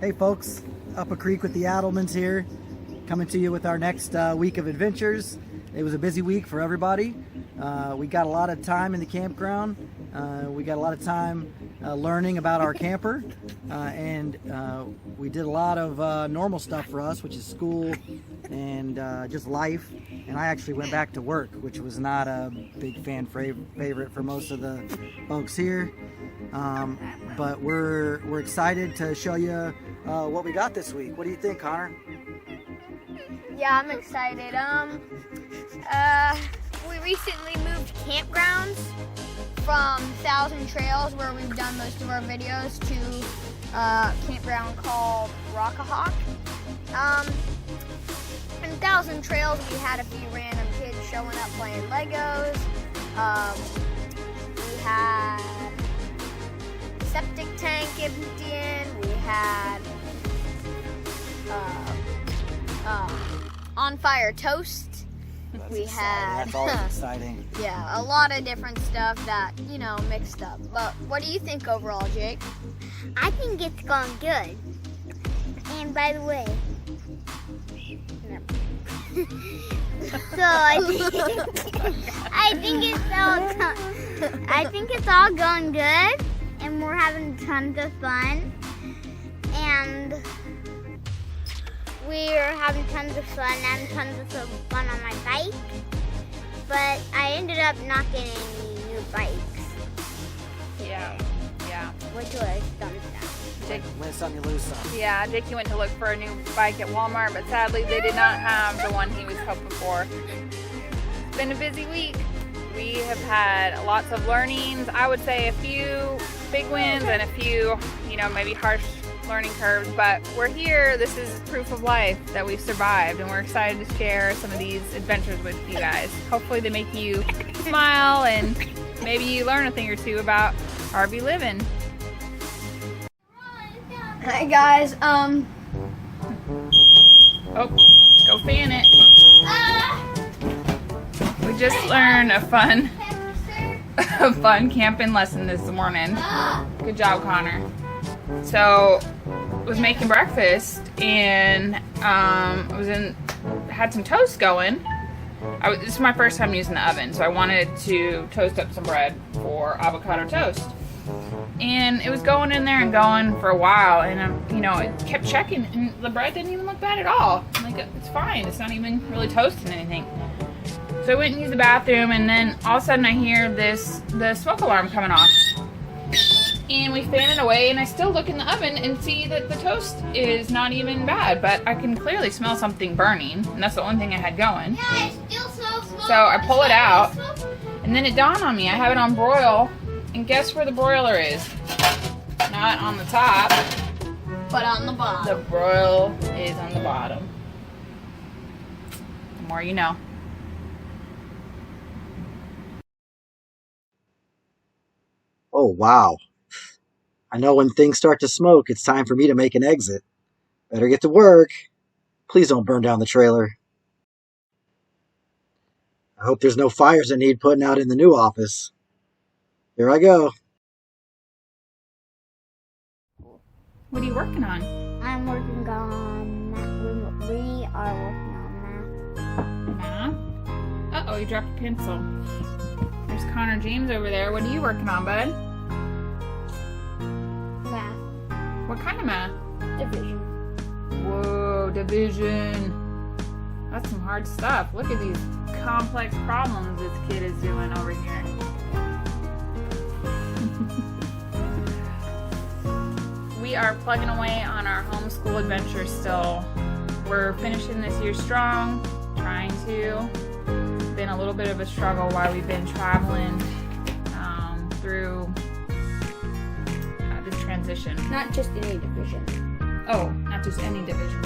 Hey folks, up a creek with the Addlemans here, coming to you with our next week of adventures. It was a busy week for everybody. We got a lot of time in the campground. We got a lot of time learning about our camper, and we did a lot of normal stuff for us, which is school and just life. And I actually went back to work, which was not a big fan favorite for most of the folks here. But we're excited to show you what we got this week. What do you think, Connor? Yeah, I'm excited. We recently moved campgrounds from Thousand Trails, where we've done most of our videos, to a campground called Rockahawk. In Thousand Trails, we had a few random kids showing up playing Legos. We had Septic tank emptying. We had on fire toast. That's always exciting. Yeah, a lot of different stuff that, mixed up. But what do you think overall, Jake? I think it's going good. And by the way, no. So I think it's all going good, and we're having tons of fun. And we're having tons of fun and tons of fun on my bike, but I ended up not getting any new bikes. Yeah. Which was dumb stuff. Jake, Win some, you lose some. yeah, Jakey went to look for a new bike at Walmart, but sadly they did not have the one he was hoping for. It's been a busy week. We have had lots of learnings. I would say a few big wins and a few, maybe harsh learning curves, but we're here. This is proof of life that we've survived, and we're excited to share some of these adventures with you guys. Hopefully they make you smile and maybe you learn a thing or two about RV living. Hi guys. Oh, go fan it. We just learned a fun camping lesson this morning. Good job, Connor. So, I was making breakfast and had some toast going. This is my first time using the oven, so I wanted to toast up some bread for avocado toast. And it was going in there and going for a while, and I kept checking, and the bread didn't even look bad at all. I'm like, it's fine. It's not even really toasting anything. So I went and used the bathroom, and then all of a sudden I hear the smoke alarm coming off. And we fan it away, and I still look in the oven and see that the toast is not even bad, but I can clearly smell something burning, and that's the only thing I had going. Yeah, I still smell smoke. So I pull it out, and then it dawned on me, I have it on broil, and guess where the broiler is? Not on the top, But on the bottom. the broil is on the bottom. The more you know. Oh wow. I know when things start to smoke, it's time for me to make an exit. Better get to work. Please don't burn down the trailer. I hope there's no fires that need putting out in the new office. Here I go. What are you working on? I'm working on math. We are working on Math? Uh-oh, you dropped a pencil. There's Connor James over there. What are you working on, bud? math. What kind of math? Division. Whoa, division. That's some hard stuff. Look at these complex problems this kid is doing over here. We are plugging away on our homeschool adventure still. We're finishing this year strong, trying to. It's been a little bit of a struggle while we've been traveling through this transition. Not just any division. Oh, not just any division.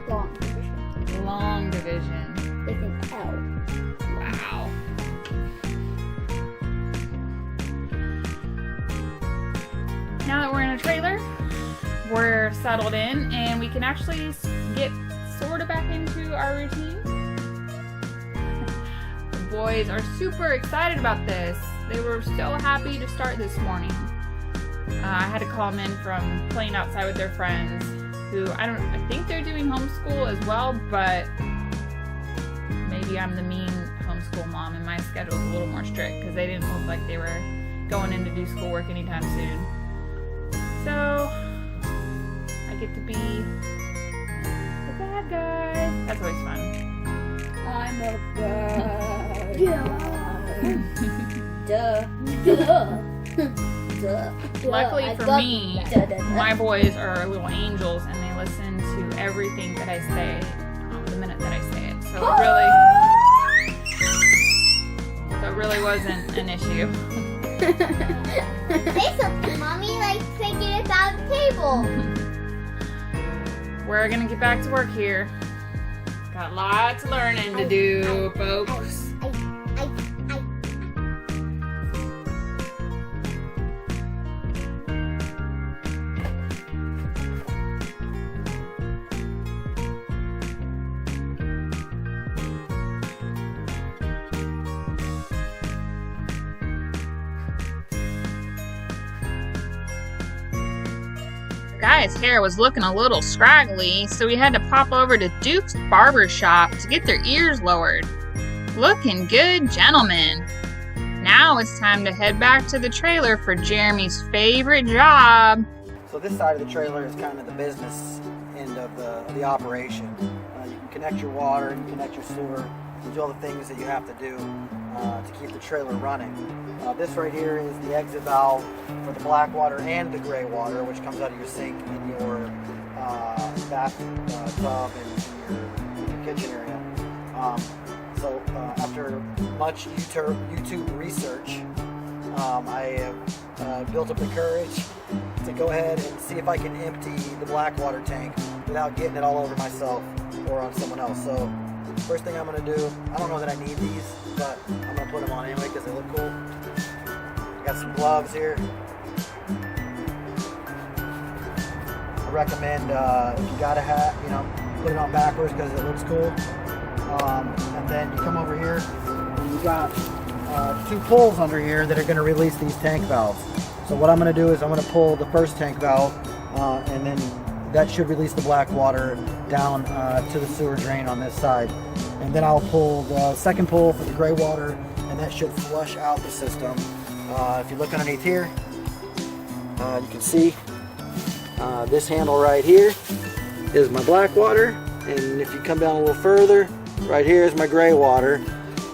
Long division. Long division. With an L. Wow. Now that we're in a trailer, we're settled in, and we can actually get sort of back into our routine. The boys are super excited about this. They were so happy to start this morning. I had to call them in from playing outside with their friends who I think they're doing homeschool as well, but maybe I'm the mean homeschool mom and my schedule is a little more strict because they didn't look like they were going in to do schoolwork anytime soon. So I get to be the bad guy. That's always fun. I'm a bad guy. Duh. Luckily for me, my boys are little angels and they listen to everything that I say the minute that I say it. So it really wasn't an issue. Say something, Mommy, like taking it out of the table. We're gonna get back to work here. Got lots of learning to do, folks. Guy's hair was looking a little scraggly, so we had to pop over to Duke's barber shop to get their ears lowered. Looking good, gentlemen. Now it's time to head back to the trailer for Jeremy's favorite job. So this side of the trailer is kind of the business end of the operation. You can connect your water, you connect your sewer, you do all the things that you have to do to keep the trailer running. This right here is the exit valve for the black water and the gray water, which comes out of your sink in your bath tub and in your kitchen area. So after much YouTube research, I have built up the courage to go ahead and see if I can empty the black water tank without getting it all over myself or on someone else. So first thing I'm going to do, I don't know that I need these, but I'm going to put them on anyway because they look cool. I got some gloves here. I recommend if you got a hat, put it on backwards because it looks cool. And then you come over here and you got two pulls under here that are going to release these tank valves. So what I'm going to do is I'm going to pull the first tank valve and then that should release the black water down to the sewer drain on this side. And then I'll pull the second pull for the gray water and that should flush out the system. If you look underneath here, you can see this handle right here is my black water, and if you come down a little further, right here is my gray water,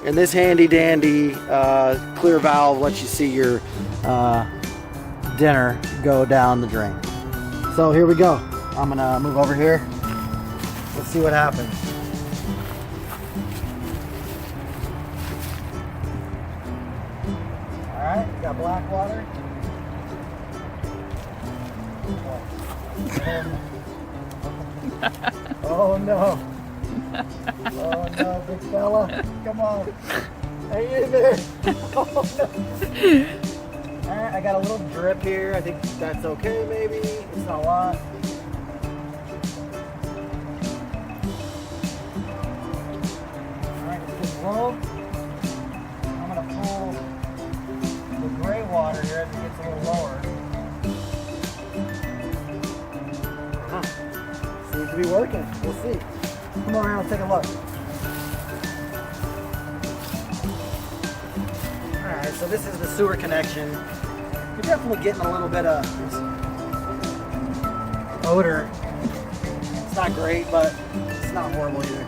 and this handy dandy clear valve lets you see your dinner go down the drain. So here we go. I'm gonna move over here. Let's see what happens. Alright, we got black water. Oh no. Oh no, big fella. Come on. Hang in there. Oh no. Alright, I got a little drip here. I think that's okay maybe. It's not a lot. Alright, it's getting low. I'm gonna pull the gray water here as it gets a little lower. Seems to be working. We'll see. Come on around and take a look. Alright, so this is the sewer connection. You're definitely getting a little bit of odor. It's not great, but it's not horrible either.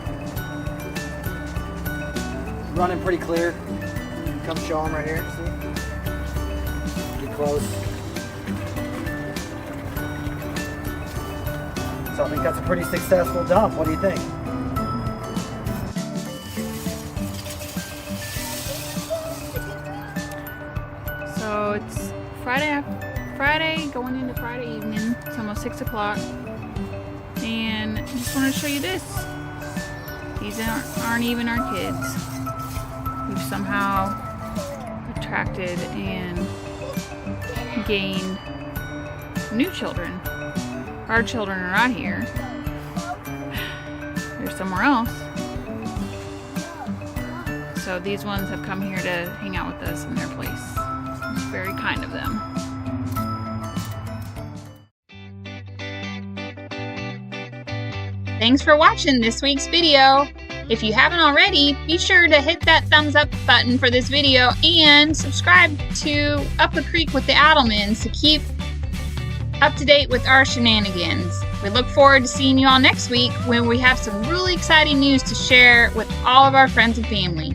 Running pretty clear. Come show them right here. See? Get close. So I think that's a pretty successful dump. What do you think? So it's Friday going into Friday evening. It's almost 6 o'clock. And I just want to show you this. These aren't even our kids. We've somehow attracted and gained new children. Our children are not here. They're somewhere else. So these ones have come here to hang out with us in their place. It's very kind of them. Thanks for watching this week's video. If you haven't already, be sure to hit that thumbs up button for this video and subscribe to Up a Creek with the Addlemans to keep up to date with our shenanigans. We look forward to seeing you all next week when we have some really exciting news to share with all of our friends and family.